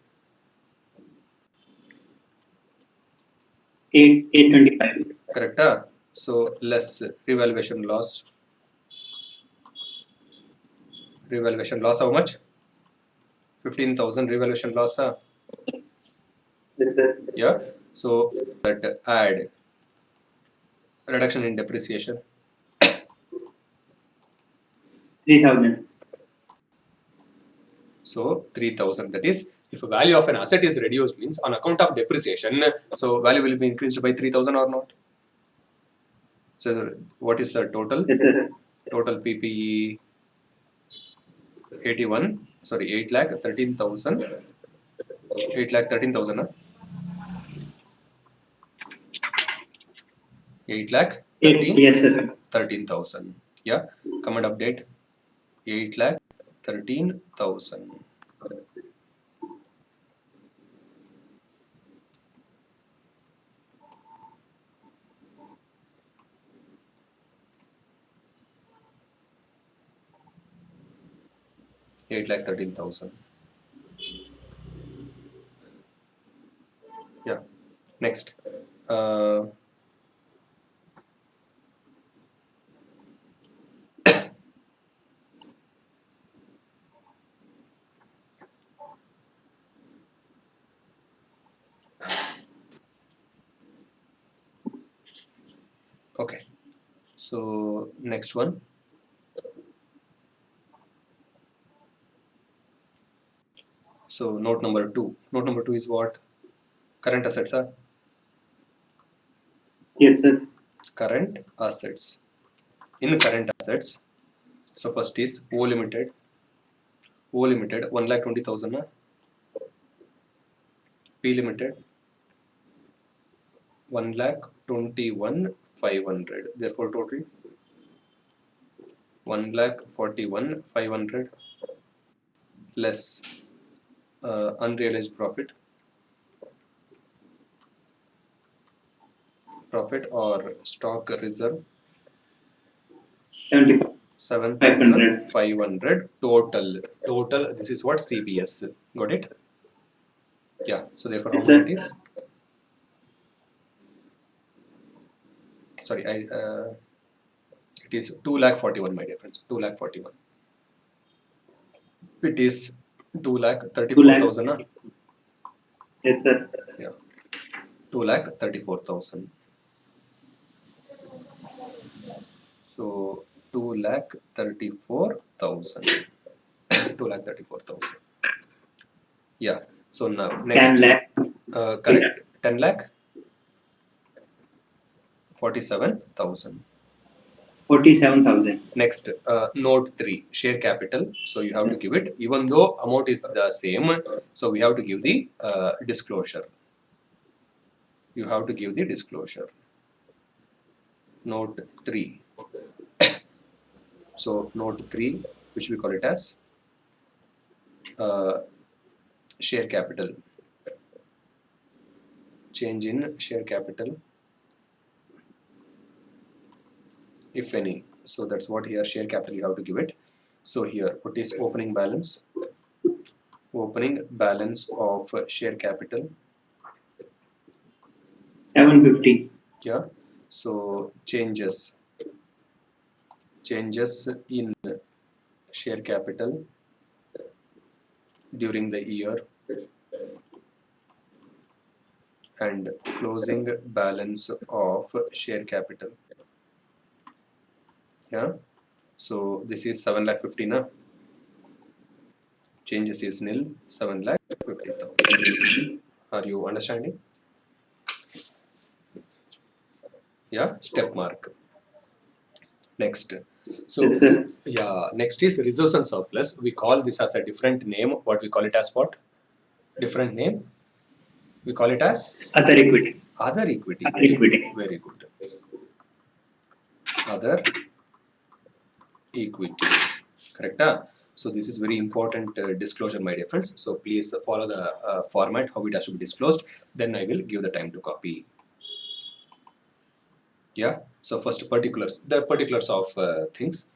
825. Correct? So less revaluation loss. Revaluation loss how much? 15,000 revaluation loss. Yes, sir. Yeah. So that add reduction in depreciation. 3000. So 3,000. That is, if value of an asset is reduced, means on account of depreciation, so value will be increased by 3,000 or not? So what is the total? Yes, sir. Total PPE 81. Sorry, 8,13,000. 8,13,000. 8,13,000. Yes, sir. 13,000. Yeah. Comment update. 8,13,000. Eight lakh 13,000. Yeah. Next. Okay. So next one. So note number 2. Note number 2 is what? Current assets. Yes, sir. Current assets. In current assets, So first is O Limited. O Limited 1,20,000. P Limited 1,21,500. Therefore total 1,41,500 less unrealized profit or stock reserve 7,500. 7,500 total. This is what CBS. Got it? Yeah. So therefore, how Yes, much sir. it is? Sorry, it is 2,41,000, my dear friends. 2,41,000. It is 2,34,000. Yes, sir. Yeah. 2,34,000. So 2,34,000. 2,34,000. Yeah. So now next. 10 lakh. Correct. 10 lakh. 47,000. 47,000. Next, note 3, share capital. So you have to give it, even though amount is the same. So we have to give the disclosure. You have to give the disclosure. Note 3. So note 3, which we call it as share capital. Change in share capital, if any. So that's what here share capital you have to give it. So here, what is opening balance? Opening balance of share capital. 750. Yeah. So changes in share capital during the year and closing balance of share capital. Yeah. So this is 7,50,000 na? Changes is nil. 7,50,000. Are you understanding? Yeah. Step mark. Next. So Yes, sir. yeah. Next is reserves and surplus. We call this as a different name. What we call it as what? Different name. We call it as Other equity. other equity. Other Very equity. good. Very good. Other equity. Correct? So this is very important disclosure, my dear friends. So please follow the format, how it has to be disclosed. Then I will give the time to copy. Yeah. So first particulars, the particulars of things.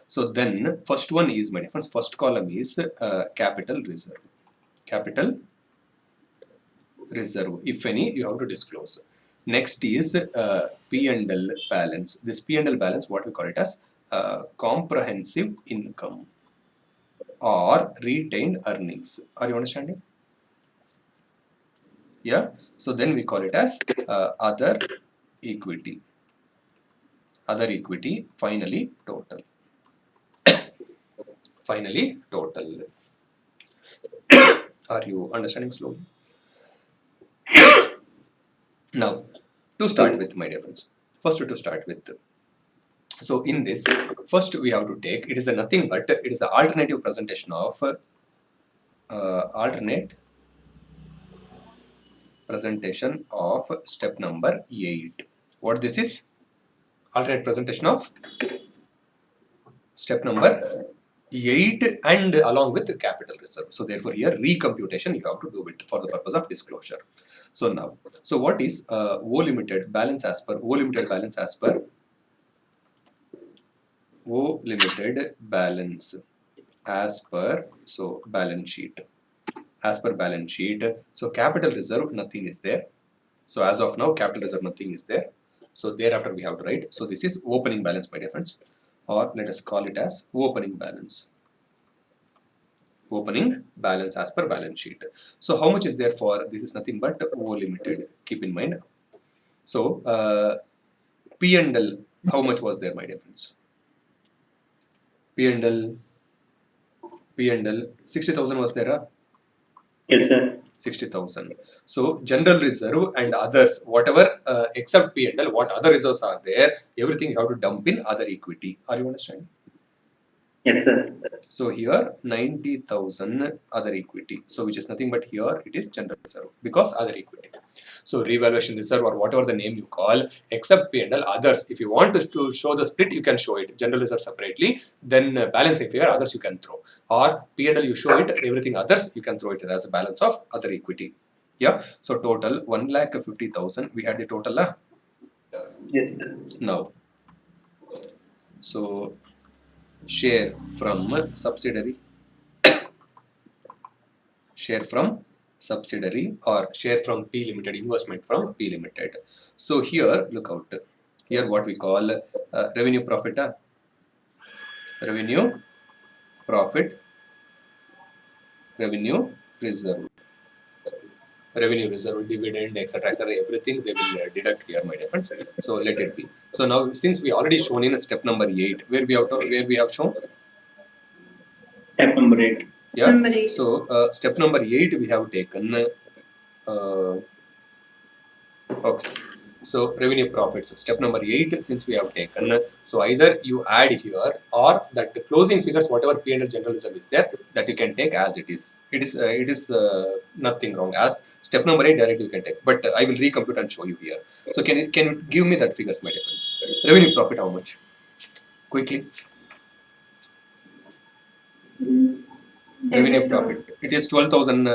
So then first one is, my dear friends, first column is capital reserve. Capital reserve, if any, you have to disclose. Next is P&L balance. This P&L balance, what we call it as comprehensive income or retained earnings. Are you understanding? Yeah. So then we call it as other equity. Other equity, finally total. Finally total. Are you understanding slowly? Now, to start with, my dear friends, first to start with. So in this, first we have to take, it is a nothing but it is an alternative presentation of step number 8. What this is? Alternate presentation of step number 8 and along with the capital reserve. So therefore here recomputation you have to do it for the purpose of disclosure. So now, so what is O Limited balance as per O Limited balance as per O Limited balance as per so balance sheet. As per balance sheet, so capital reserve nothing is there. So as of now capital reserve nothing is there. So thereafter we have to write. So this is opening balance, my dear friends, or let us call it as opening balance. Opening balance as per balance sheet. So how much is there for this is nothing but O Limited. Keep in mind. So P&L, how much was there, my dear friends? P&L 60,000 was there. Yes, sir. 60,000. So general reserve and others, whatever except P&L, what other reserves are there, everything you have to dump in other equity. Are you understanding? Yes, sir. So here 90,000 other equity. So which is nothing but here it is general reserve because other equity. So revaluation reserve or whatever the name you call, except P&L, others. If you want to show the split, you can show it. General reserve separately, then balancing figure others you can throw. Or P&L you show it, everything others you can throw it as a balance of other equity. Yeah. So total 1,50,000. We had the total. Yes, sir. Now. So share from subsidiary. Share from subsidiary or share from P Limited, investment from P Limited. So here, look out. Here what we call revenue profit. Revenue profit, revenue reserve. Revenue reserve, dividend, etc. Everything they will deduct here, my dear friends. So let it be. So now, since we already shown in step number 8, where we have shown. Step number 8. Yeah. Number 8. So step number 8 we have taken. Okay. So revenue profits. Step number 8, since we have taken. So either you add here or that the closing figures, whatever P&L general reserve is there, that you can take as it is. It is nothing wrong. As step number 8 directly you can take. But I will recompute and show you here. So can you give me that figures, my dear friends? Revenue profit how much? Quickly. Revenue profit. It is 12,000.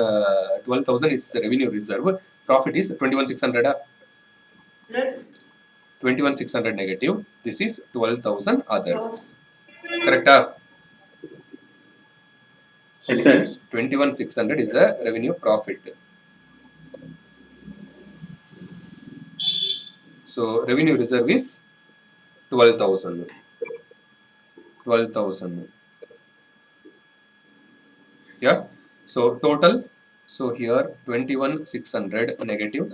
12,000 is revenue reserve. Profit is 21,600. 21,600 negative. This is 12,000 other. Correct? Yes, sir. 21,600 is a revenue profit. So revenue reserve is 12,000. 12,000. Yeah. So total. So here 21,600 negative.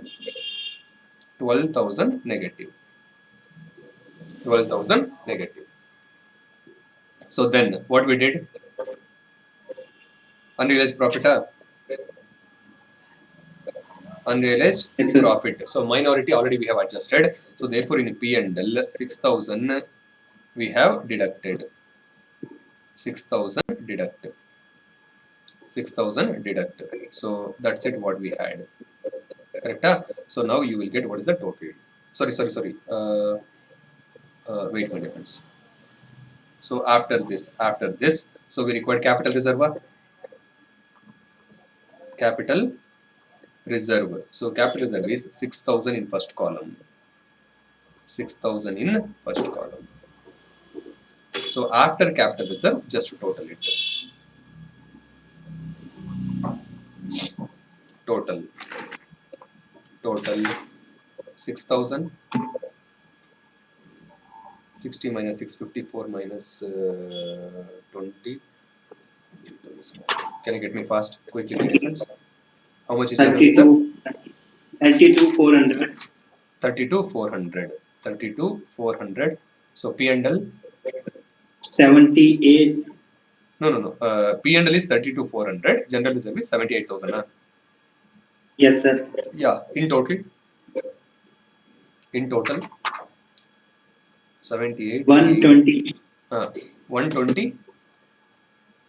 12,000 negative. 12,000 negative. So then what we did? Unrealized profit. Unrealized Yes, sir. profit. So minority already we have adjusted. So therefore in P&L 6,000 we have deducted. 6,000 deducted. 6,000 deducted. So that's it what we had. Correct? So now you will get what is the total. Sorry. Wait my difference. So after this, so we required capital reserve. Capital reserve. So capital reserve is 6,000 in first column. 6,000 in first column. So after capital reserve, just total it. Total 6,000. 60 minus 654 minus 20. Can you get me fast? Quickly, my difference. How much is general reserve? 32,400. 32,400. 32,400. So P&L? 78. No. P&L is 32,400. General reserve is 78,000. Yes, sir. Yeah. In total? 78. 120. 120.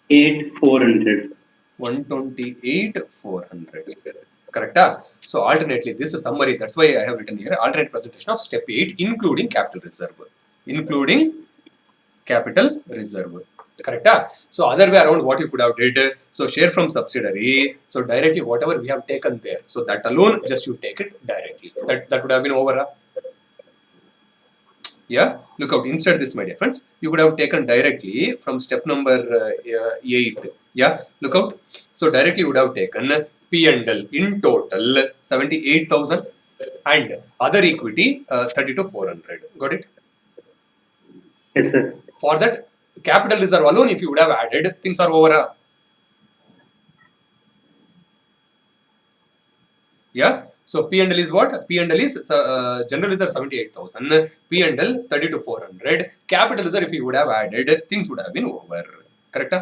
8,400. 128,400. Correct? So alternately, this is summary. That's why I have written here alternate presentation of step 8, including capital reserve. Including capital reserve. Correct? So other way around, what you could have did. So share from subsidiary. So directly whatever we have taken there. So that alone, just you take it directly. That would have been over. Yeah, look out. Instead this, my dear friends, you could have taken directly from step number 8. Yeah, look out. So directly you would have taken P&L in total 78,000 and other equity 32,400. Got it? Yes, sir. For that capital reserve alone, if you would have added, things are over. Yeah. So P&L is what? P&L is general reserve 78,000, P&L 32,400. Capital reserve, if you would have added, things would have been over. Correct?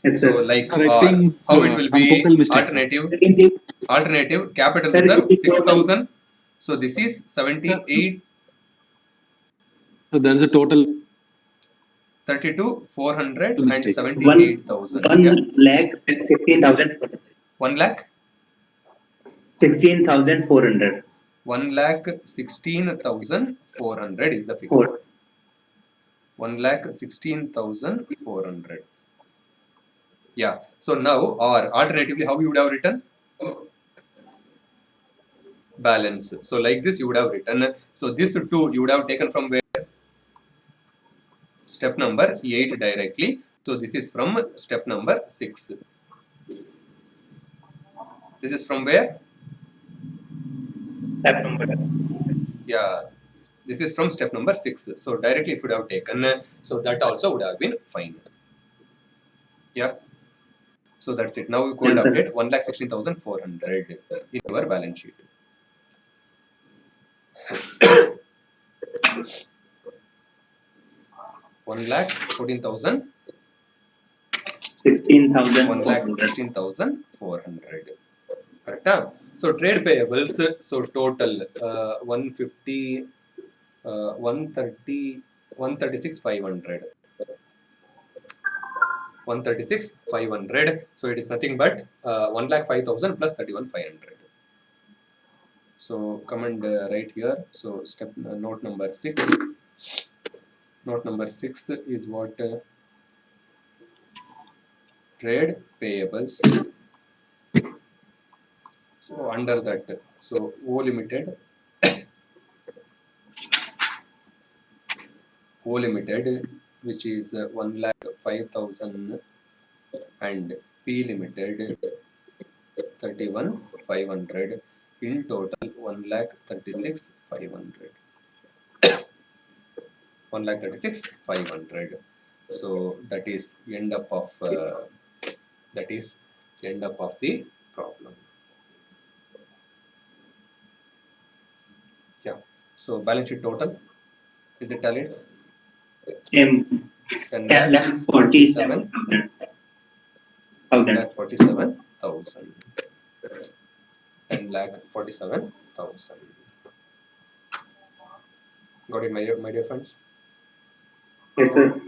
Yes, So sir. like I think, how it will some be total mistakes, sir. alternative capital Sir, reserve it is 6,000. So this is 78. So there is a total. 32,400 and Mistakes. 78,000. 1 Yeah. lakh and 16,000. 1 lakh 16,400. 1,16,400 is the figure. 1,16,400. Yeah. So now, or alternatively, how you would have written? Balance. So like this, you would have written. So this 2 you would have taken from where? Step number 8 directly. So this is from step number 6. This is from where? Step number. Yeah. This is from step number 6. So directly if you would have taken, so that also would have been fine. Yeah. So that's it. Now we could Yes, sir. update 1,16,400 in our balance sheet. One lakh 14,000. 16,400. 1,16,400. Correct? Huh? So trade payables, so total 150, 130, 136,500. 136,500. So it is nothing but 1,05,000 plus 31,500. So come and write here. So step note number 6. Note number 6 is what trade payables. So under that, so O Limited, O Limited, which is 1,05,000, and P Limited 31,500. In total 1,36,500. 1,36,500. So that is end up of the problem. Yeah. So balance sheet total, is it tallied? Same. 10 10 lakh lakh 47,000. 47,000. 10 lakh 47,000. Got it, my dear friends? Yes, sir.